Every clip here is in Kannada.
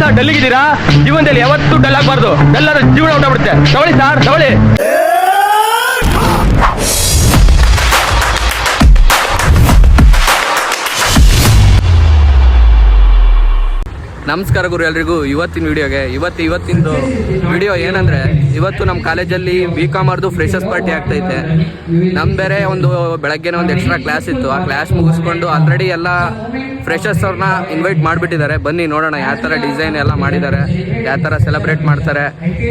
ಸರ್ ಡಲ್ಲಿಗಿದ್ದೀರಾ? ಜೀವನದಲ್ಲಿ ಯಾವತ್ತೂ ಡಲ್ ಆಗಬಾರ್ದು. ಡಲ್ ಆದ್ರೆ ಜೀವನ ಹೊರಟೋಗ್ಬಿಡುತ್ತೆ. ತಗೊಳ್ಳಿ ಸರ್, ತಗೊಳ್ಳಿ. ನಮಸ್ಕಾರ ಗುರು ಎಲ್ರಿಗೂ. ಇವತ್ತಿನ ವಿಡಿಯೋಗೆ ಇವತ್ತಿಂದು ವಿಡಿಯೋ ಏನಂದರೆ, ಇವತ್ತು ನಮ್ಮ ಕಾಲೇಜಲ್ಲಿ BCom ಫ್ರೆಷರ್ಸ್ ಪಾರ್ಟಿ ಆಗ್ತೈತೆ. ನಮ್ಮ ಬೇರೆ ಒಂದು ಬೆಳಗ್ಗೆನೇ ಒಂದು ಎಕ್ಸ್ಟ್ರಾ ಕ್ಲಾಸ್ ಇತ್ತು. ಆ ಕ್ಲಾಸ್ ಮುಗಿಸ್ಕೊಂಡು ಆಲ್ರೆಡಿ ಎಲ್ಲ ಫ್ರೆಷರ್ಸ್ ಅವ್ರನ್ನ ಇನ್ವೈಟ್ ಮಾಡಿಬಿಟ್ಟಿದ್ದಾರೆ. ಬನ್ನಿ ನೋಡೋಣ ಯಾವ ಥರ ಡಿಸೈನ್ ಎಲ್ಲ ಮಾಡಿದ್ದಾರೆ, ಯಾವ ಥರ ಸೆಲೆಬ್ರೇಟ್ ಮಾಡ್ತಾರೆ.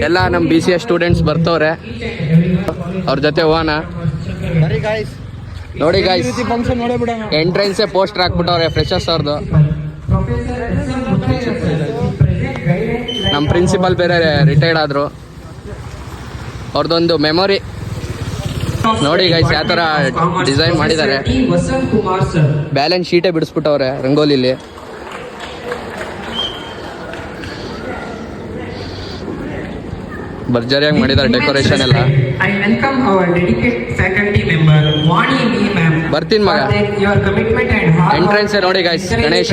ಎಲ್ಲ ನಮ್ಮ BCA ಸ್ಟೂಡೆಂಟ್ಸ್ ಬರ್ತವ್ರೆ, ಅವ್ರ ಜೊತೆ ಹೋಗೋಣ. ನೋಡಿ ಗಾಯ್ಸ್, ಎಂಟ್ರೆನ್ಸೇ ಪೋಸ್ಟರ್ ಹಾಕ್ಬಿಟ್ಟವ್ರೆ ಫ್ರೆಷರ್ಸ್ ಅವ್ರದ್ದು. ನಮ್ಮ ಪ್ರಿನ್ಸಿಪಲ್ ಬೇರೆ ರಿಟೈರ್ಡ್ ಆದರು, ಅವ್ರದ್ದೊಂದು ಮೆಮೊರಿ ನೋಡಿ ಗೈಸ್ ಯಾವ ಥರ ಡಿಸೈನ್ ಮಾಡಿದ್ದಾರೆ. ಬ್ಯಾಲೆನ್ಸ್ ಶೀಟೇ ಬಿಡಿಸ್ಬಿಟ್ಟವ್ರೆ ರಂಗೋಲಿಲಿ. ಭರ್ಜರಿಯಾಗಿ ಮಾಡಿದ್ದಾರೆ ಡೆಕೋರೇಷನ್ ಎಲ್ಲ. ಬರ್ತೀನಿ ಮಗ. ಎಂಟ್ರೆನ್ಸ್ ನೋಡಿ ಗೈಸ್, ಗಣೇಶ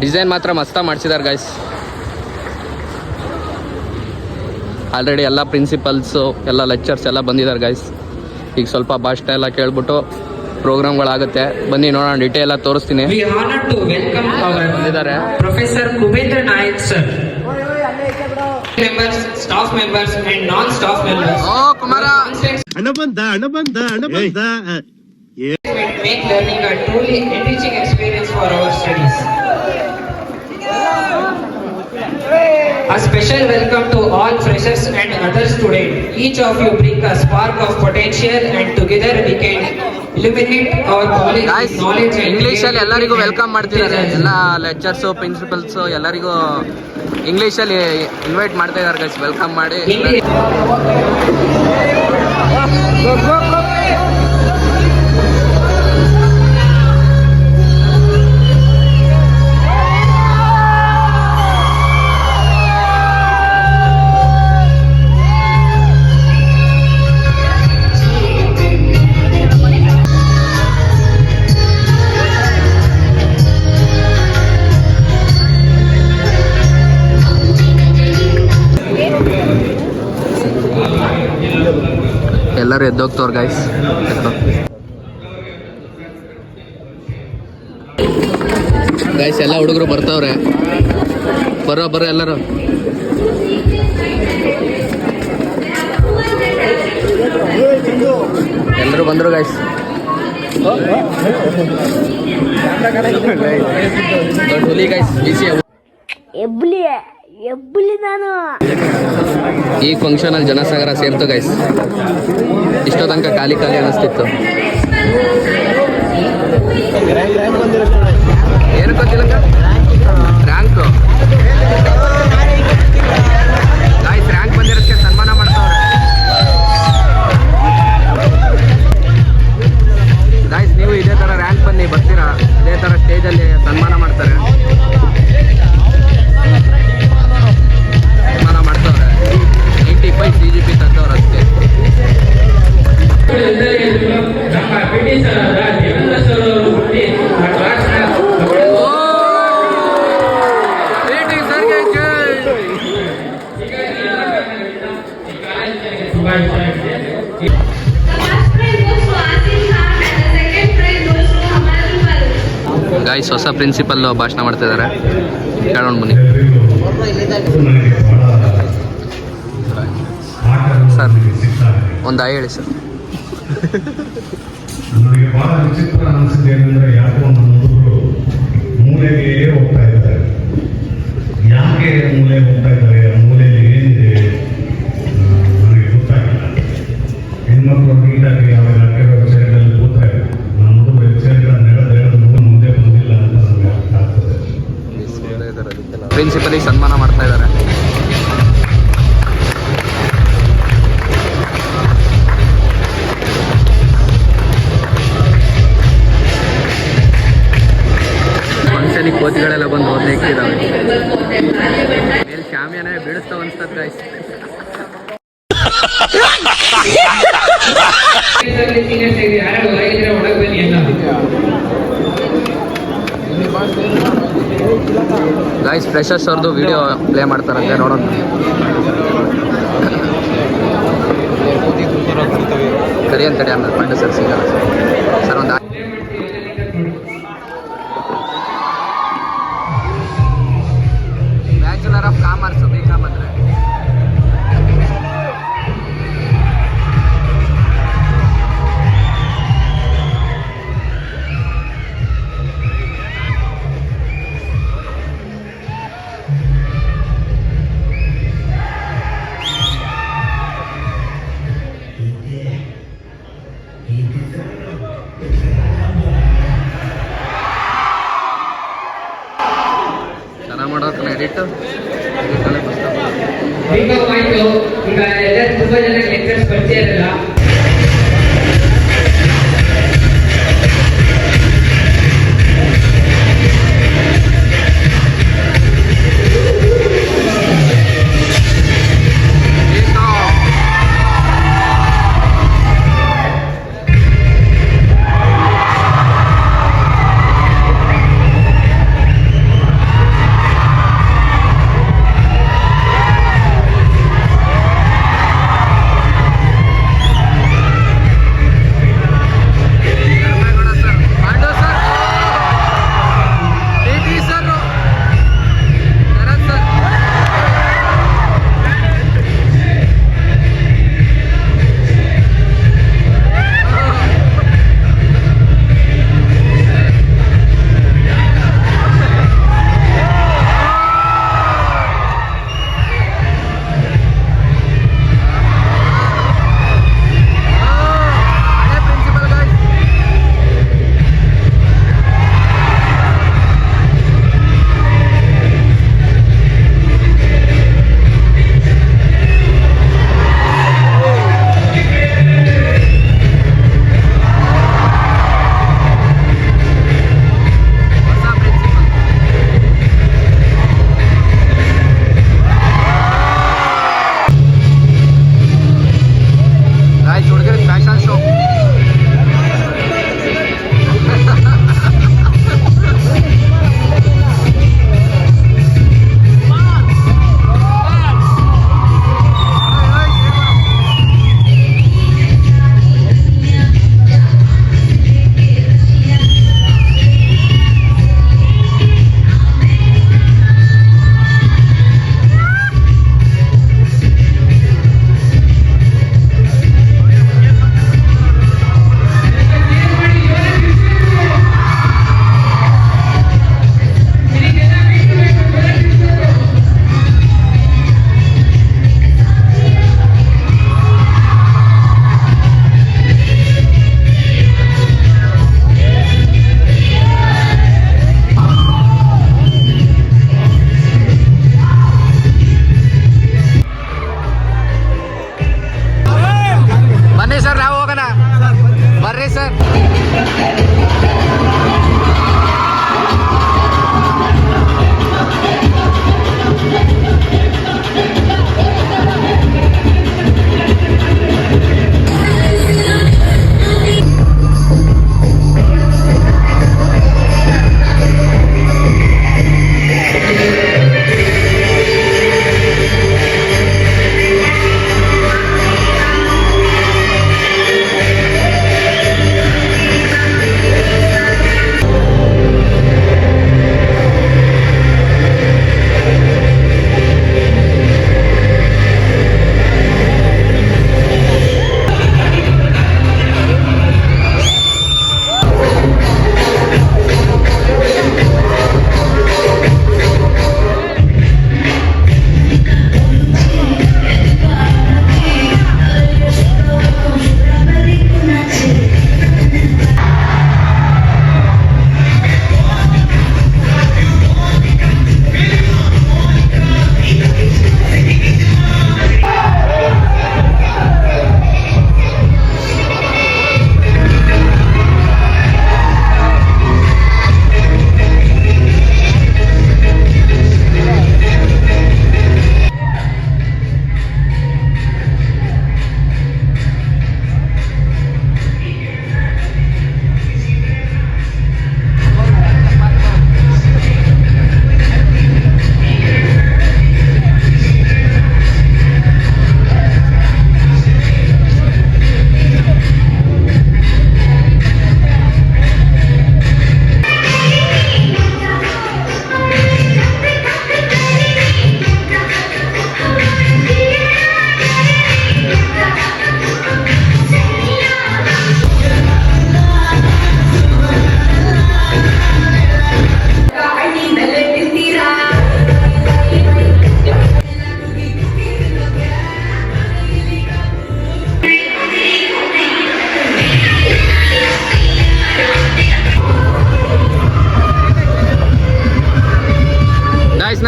ಡಿಸೈನ್ ಮಾತ್ರ ಮಸ್ತ ಮಾಡಿಸಿದ್ದಾರೆ ಗೈಸ್. ಆಲ್ರೆಡಿ ಎಲ್ಲ ಪ್ರಿನ್ಸಿಪಲ್ಸು ಎಲ್ಲ ಲೆಕ್ಚರ್ಸ್ ಎಲ್ಲ ಬಂದಿದ್ದಾರೆ ಗೈಸ್. ಈಗ ಸ್ವಲ್ಪ ಭಾಷಣ ಎಲ್ಲ ಕೇಳ್ಬಿಟ್ಟು ಪ್ರೋಗ್ರಾಮ್ಗಳಾಗುತ್ತೆ. ಬನ್ನಿ ನೋಡೋಣ, ಡಿಟೇಲ್ ಎಲ್ಲ ತೋರಿಸ್ತೀನಿ. ಬಂದಿದ್ದಾರೆ professor Kubendra Nayak sir, members, staff members and non-staff members. Oh, Kumara. Anabanda. Make learning a truly enriching experience for our studies. A special welcome to all freshers and other students. Each of you bring a spark of potential and together we can illuminate our knowledge and ಇಂಗ್ಲೀಷಲ್ಲಿ ಎಲ್ಲರಿಗೂ ವೆಲ್ಕಮ್ ಮಾಡ್ತಿದ್ದಾರೆ. ಎಲ್ಲ ಲೆಕ್ಚರ್ಸು ಪ್ರಿನ್ಸಿಪಲ್ಸು ಎಲ್ಲರಿಗೂ ಇಂಗ್ಲೀಷಲ್ಲಿ ಇನ್ವೈಟ್ ಮಾಡ್ತಾ ಇದ್ದಾರೆ ಗೈಸ್. ವೆಲ್ಕಮ್ ಮಾಡಿ. ಎಲ್ಲರೂ ಎದ್ದೋಗ್ತವ್ರು ಗೈಸ್. ಗೈಸ್ ಎಲ್ಲ ಹುಡುಗರು ಬರ್ತವ್ರೆ. ಬರೋ ಎಲ್ಲರೂ. ಎಲ್ಲರೂ ಬಂದರು ಗೈಸ್. ದೊಡ್ಡ ಹುಲಿ ಗೈಸ್. ಎಬ್ಬಲಿ ನಾನು ಈ ಫಂಕ್ಷನ್ ಅಲ್ಲಿ ಜನಸಾಗರ ಸೇರ್ತು ಗೈಸ್. ಇಷ್ಟೋ ತನಕ ಖಾಲಿ ಅನಿಸ್ತಿತ್ತು. ಏನು ಗೊತ್ತಿಲ್ಲ ರ್ಯಾಂಕು ಗೈಸ್. ರ್ಯಾಂಕ್ ಬಂದಿರೋದಕ್ಕೆ ಸನ್ಮಾನ ಮಾಡ್ತಾವ್ರೆ ಗೈಸ್. ನೀವು ಇದೇ ಥರ ರ್ಯಾಂಕ್ ಬನ್ನಿ, ಬರ್ತೀರಾ? ಇದೇ ಥರ ಸ್ಟೇಜಲ್ಲಿ ಸನ್ಮಾನ ಮಾಡ್ತಾರೆ. ಮಾಡ್ತಾವ್ರೆ 95 CGP ತಂದವ್ರು ಅಷ್ಟೇ. ಗಾಯ್ಸ್, ಹೊಸ ಪ್ರಿನ್ಸಿಪಲ್ ಭಾಷಣ ಮಾಡ್ತಾ ಇದ್ದಾರೆ. ಕೇಳೋಣ ಬನ್ನಿ ಸರ್. ಒಂದು ಹೇಳಿ ಸರ್. ನನಗೆ ಬಹಳ ವಿಚಿತ್ರ ಅನಿಸಿದೆ ಏನಂದ್ರೆ, ಯಾಕೋ ನನ್ನ ಹುಡುಗರು ಮೂಲೆಗೆ ಹೋಗ್ತಾ ಇದ್ದಾರೆ. ಯಾಕೆ ಮೂಲೆ ಹೋಗ್ತಾ ಇದ್ದಾರೆ, ಮೂಲೆಯಲ್ಲಿ ಏನಿದೆ ನನಗೆ ಗೊತ್ತಾಗಿಲ್ಲ. ಹೆಣ್ಮಕ್ಳು ನೀಟಾಗಿ ಅವೆಲ್ಲ ಹಾಕಿರೋ ಚೇರ್ಗಳಲ್ಲಿ ಕೂತಾ ಇದ್ದಾರೆ. ನನ್ನ ಹುಡುಗರು ಚೇರ್ಗಳನ್ನು ಎಳೆದು ಮುಂದೆ ಬಂದಿಲ್ಲ ಅಂತ ನನಗೆ ಅರ್ಥ ಆಗ್ತದೆ. ಪ್ರಿನ್ಸಿಪಲಿಗೆ ಸನ್ಮಾನ ಮಾಡ್ತಾ ಇದ್ದಾರೆ. ಫಂಕ್ಷನಿಗೆ ಕೋತಿಗಳೆಲ್ಲ ಬಂದು ಹೋಗ್ತಿದ್ದಾವೆ. ಮೇಲೆ ಶಾಮಿಯಾನ ಬೀಳಿಸ್ತಾವ ಅನ್ಸ್ತದ ಗಾಯ್ಸ್. ಗೈಸ್ ಫ್ರೆಶರ್ಸ್ ಅವ್ರದ್ದು ವಿಡಿಯೋ ಪ್ಲೇ ಮಾಡ್ತಾರಂತೆ, ನೋಡೋಣ. ಕರಿ ಅಂತೇಳಿ ಆಮೇಲೆ ಪಂಡ ಸರ್ ಸಿಗಲ್ಲ ಸರ್. ಒಂದು ಬ್ಯಾಚುಲರ್ ಆಫ್ ಕಾಮರ್ಸ್ BCom ಅಂದರೆ ಚೆನ್ನಾಗಿ ಮಾಡೋಕೆ ಎಡಿಟ್ ಈಗ ಪಾಯಿಂಟ್ ಈಗ ಎಲ್ಲ ತುಂಬಾ ಜನ ಲೆಕ್ಚರ್ಸ್ ಪರಿಚಯ ಇರಲ್ಲ.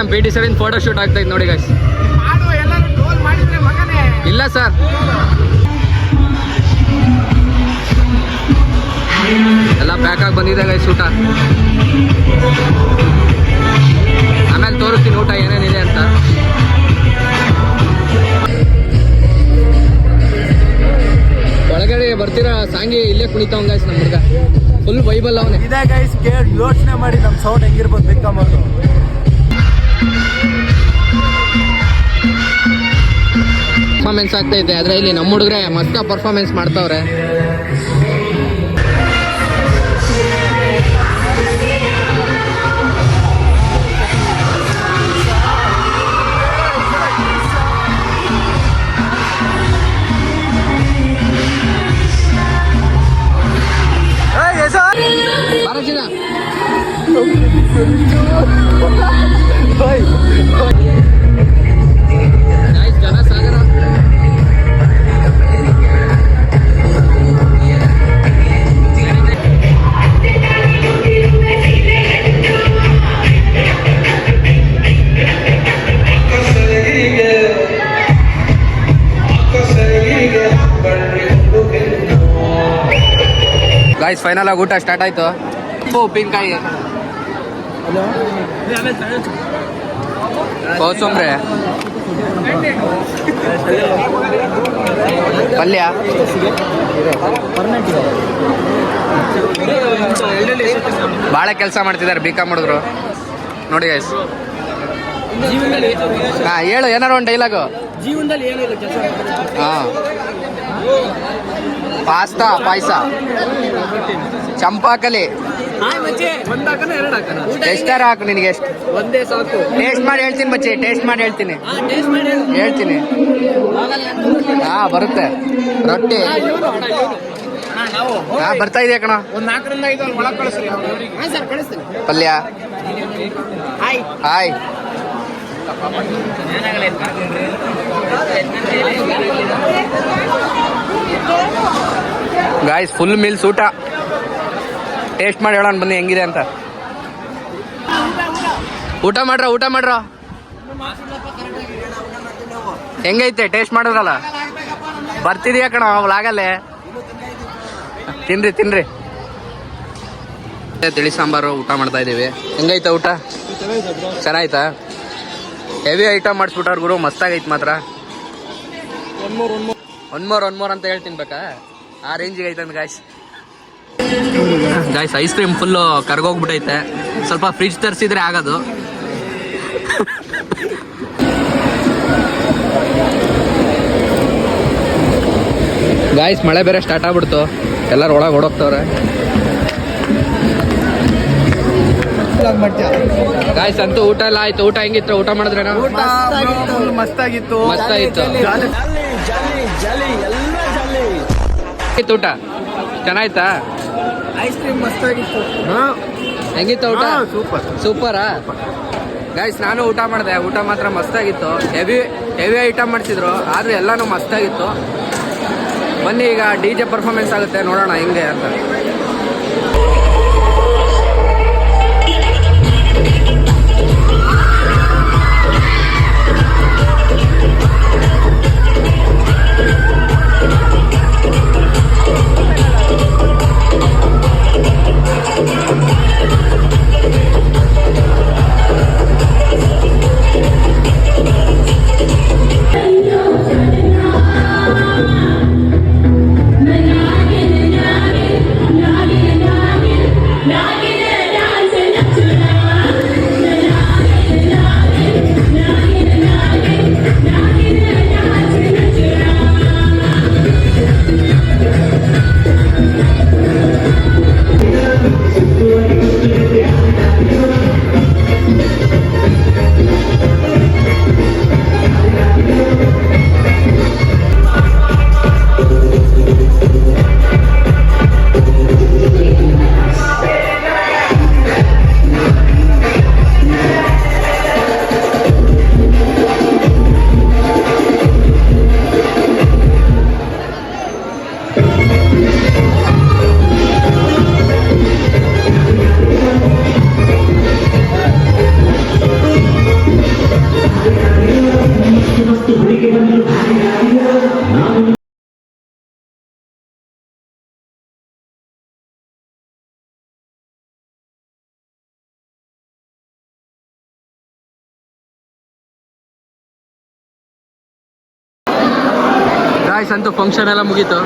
ನಮ್ಮ PT7 ಫೋಟೋ ಶೂಟ್ ಆಗ್ತಾ ಇದೆ ನೋಡಿ ಗೈಸ್. ಇಲ್ಲ ಸರ್, ಎಲ್ಲ ಪ್ಯಾಕ್ ಆಗಿ ಬಂದಿದೆ ಗೈಸ್ ಊಟ. ಆಮೇಲೆ ತೋರಿಸ್ತೀನಿ ಊಟ ಏನೇನಿದೆ ಅಂತ. ಒಳಗಡೆ ಬರ್ತೀರಾ ಸಾಂಗಿ ಇಲ್ಲೇ ಕುಣಿತಾವ್ ಗೈಸ್ ನಮ್ಮ ಹುಡುಗ. ಫುಲ್ ವೈಬಲ್ ಅವನೇ. ಇದೇ ಗೈಸ್ ಕೇಳಿ ಯೋಚನೆ ಮಾಡಿ ನಮ್ಮ ಸೌಂಡ್ ಹೆಂಗಿರ್ಬೋದು ಬೇಕಮ್ಮದು. ಪರ್ಫಾರ್ಮೆನ್ಸ್ ಆಗ್ತೈತೆ, ಆದರೆ ಇಲ್ಲಿ ನಮ್ಮ ಹುಡುಗರೆ ಮಸ್ತ ಪರ್ಫಾರ್ಮೆನ್ಸ್ ಮಾಡ್ತಾವ್ರೆ. ಬಾರಜಿನ ಜನ ಸಾಗರ. ಗಾಯ್ಸ್ ಫೈನಲ್ ಆಗಿ ಊಟ ಸ್ಟಾರ್ಟ್ ಆಯ್ತು. ಉಪ್ಪಿನಕಾಯಿ, ಕೋಸಂಬರಿ, ಪಲ್ಯ, ಭಾಳ ಕೆಲಸ ಮಾಡ್ತಿದ್ದಾರೆ B.Com ಹುಡುಗರು ನೋಡಿ ಗೈಸ್. ಹಾಂ ಹೇಳು ಏನಾರು ಒಂದು ಡೈಲಾಗು. ಜೀವನದಲ್ಲಿ ಏನಿಲ್ಲ ಕೆಲಸ. ಹಾಂ, ಪಾಸ್ತಾ, ಪಾಯಸ, ಚಂಪಾಕಲಿ ಎಷ್ಟಾರ ಹಾಕು ನಿನಗೆ. ಎಷ್ಟು ಒಂದೇ ಸಾಕು. ಟೇಸ್ಟ್ ಮಾಡಿ ಹೇಳ್ತೀನಿ ಬಚ್ಚಿ, ಟೇಸ್ಟ್ ಮಾಡಿ ಹೇಳ್ತೀನಿ. ಹಾ ಬರುತ್ತೆ. ರೊಟ್ಟಿ ಹಾ ಬರ್ತಾ ಇದೆ ಕಣ. ಪಲ್ಯ ಹಾಯ್. ಗಾಯ್ಸ್ ಫುಲ್ ಮೀಲ್ಸ್ ಊಟ. ಟೇಸ್ಟ್ ಮಾಡಿ ಹೇಳೋಣ ಬನ್ನಿ ಹೆಂಗಿದೆ ಅಂತ. ಊಟ ಮಾಡ್ರ ಹೆಂಗೈತೆ ಟೇಸ್ಟ್ ಮಾಡಿದ್ರಲ್ಲ. ಬರ್ತಿದೀಯ ಕಣ ಆಗಲ್ಲೇ. ತಿನ್ರಿ ತಿಳಿ ಸಾಂಬಾರು ಊಟ ಮಾಡ್ತಾ ಇದೀವಿ. ಹೆಂಗೈತ ಊಟ? ಚೆನ್ನಾಯ್ತಾ? ಹೆವಿ ಐಟಮ್ ಮಾಡಿಸ್ಬಿಟ್ಟಾರ ಗುರು, ಮಸ್ತಾಗೈತೆ ಮಾತ್ರ. ಒನ್ ಮೋರ್ ಅಂತ ಹೇಳ್ತೀನಿ ಬೇಕಾ, ಆ ರೇಂಜಿಗೆ ಐತೆ ಗಾಯ್ಸ್. ಐಸ್ ಕ್ರೀಮ್ ಫುಲ್ಲು ಕರ್ಗೋಗ್ಬಿಟ್ಟೈತೆ. ಸ್ವಲ್ಪ ಫ್ರಿಜ್ ತರಿಸಿದ್ರೆ ಆಗೋದು. ಗಾಯ್ಸ್ ಮಳೆ ಬೇರೆ ಸ್ಟಾರ್ಟ್ ಆಗ್ಬಿಡ್ತು, ಎಲ್ಲರೂ ಒಳಗೆ ಓಡೋಗ್ತವ್ರೆ. ಗಾಯ್ಸ್ ಅಂತೂ ಊಟ ಎಲ್ಲ ಆಯ್ತು. ಊಟ ಹೆಂಗಿತ್ತು? ಊಟ ಮಾಡಿದ್ರೇನೋ? ಮಸ್ತಾಗಿತ್ತು. ಊಟ ಚೆನ್ನಾಯ್ತಾ? Ice cream ಮಸ್ತಾಗಿತ್ತು. ಹೆಂಗಿತ್ತು ಊಟ? ಸೂಪರಾ? ಗೈಸ್ ನಾನು ಊಟ ಮಾಡಿದೆ, ಊಟ ಮಾತ್ರ ಮಸ್ತಾಗಿತ್ತು. ಹೆವಿ ಐಟಮ್ ಮಾಡಿಸಿದ್ರು, ಆದ್ರೆ ಎಲ್ಲಾನು ಮಸ್ತಾಗಿತ್ತು. ಬನ್ನಿ ಈಗ DJ ಪರ್ಫಾರ್ಮೆನ್ಸ್ ಆಗುತ್ತೆ, ನೋಡೋಣ ಹೆಂಗೆ ಅಂತ. ಗಾಯ್ಸ್ ಅಂತೂ ಫಂಕ್ಷನ್ ಎಲ್ಲ ಮುಗೀತು.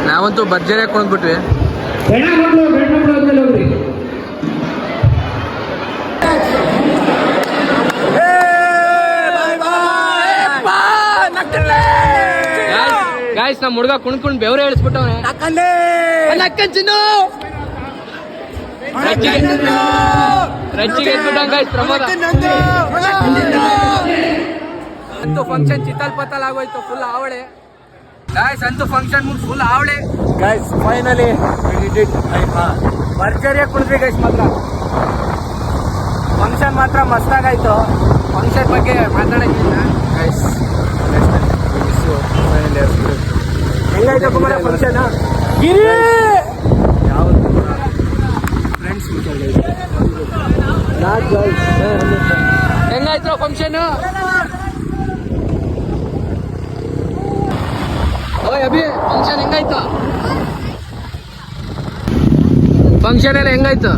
ನಾವಂತೂ ಭರ್ಜರಿಯಾಗಿ ಕುಣಿದ್ಬಿಟ್ವಿ. ಹೆಣ್ಮಕ್ಳು ಆದ್ಮೇಲೆ ಹೋಗ್ರಿ. ಗಾಯ್ಸ್ ನಮ್ಮ ಹುಡುಗ ಕುಣ್ಕೊಂಡು ಬೆವರೇ ಇಳಿಸ್ಬಿಟ್ಟವನೆ. ರಚ್ಚಿಗೆ ಎದ್ಬಿಟ್ಟಂಗ ಗಾಯ್ಸ್ ಪ್ರಮೋದ. ಅಂತೂ ಫಂಕ್ಷನ್ ಚಿತ್ತಲ್ ಪತ್ತಲ್ ಆಗೋಯ್ತು, ಫುಲ್ ಆವಳೆ ಗಾಯ್ಸ್. ಅಂತೂ ಫಂಕ್ಷನ್ ಮುಗಿದು ಫುಲ್ ಆವಳೆ ಗೈಸ್. ಫೈನಲಿ ಭರ್ಜರಿಯಾಗಿ ಕುಡಿದ್ವಿ ಗೈಸ್. ಮಾತ್ರ ಫಂಕ್ಷನ್ ಮಾತ್ರ ಮಸ್ತಾಗಾಯ್ತು. ಫಂಕ್ಷನ್ ಬಗ್ಗೆ ಮಾತಾಡೋಕ್ಕಿಲ್ಲ ಗೈಸ್. ಹೆಂಗಾಯ್ತು ಕುಮಾರ ಫಂಕ್ಷನ್? ಯಾವುದು ಫ್ರೆಂಡ್ಸ್ ಹೆಂಗಾಯ್ತು ಫಂಕ್ಷನ್? ಓಯ್ ಅಭಿ, ಫಂಕ್ಷನ್ ಹೆಂಗಾಯ್ತು? ಫಂಕ್ಷನ್ ಎಲ್ಲ ಹೆಂಗಾಯ್ತು?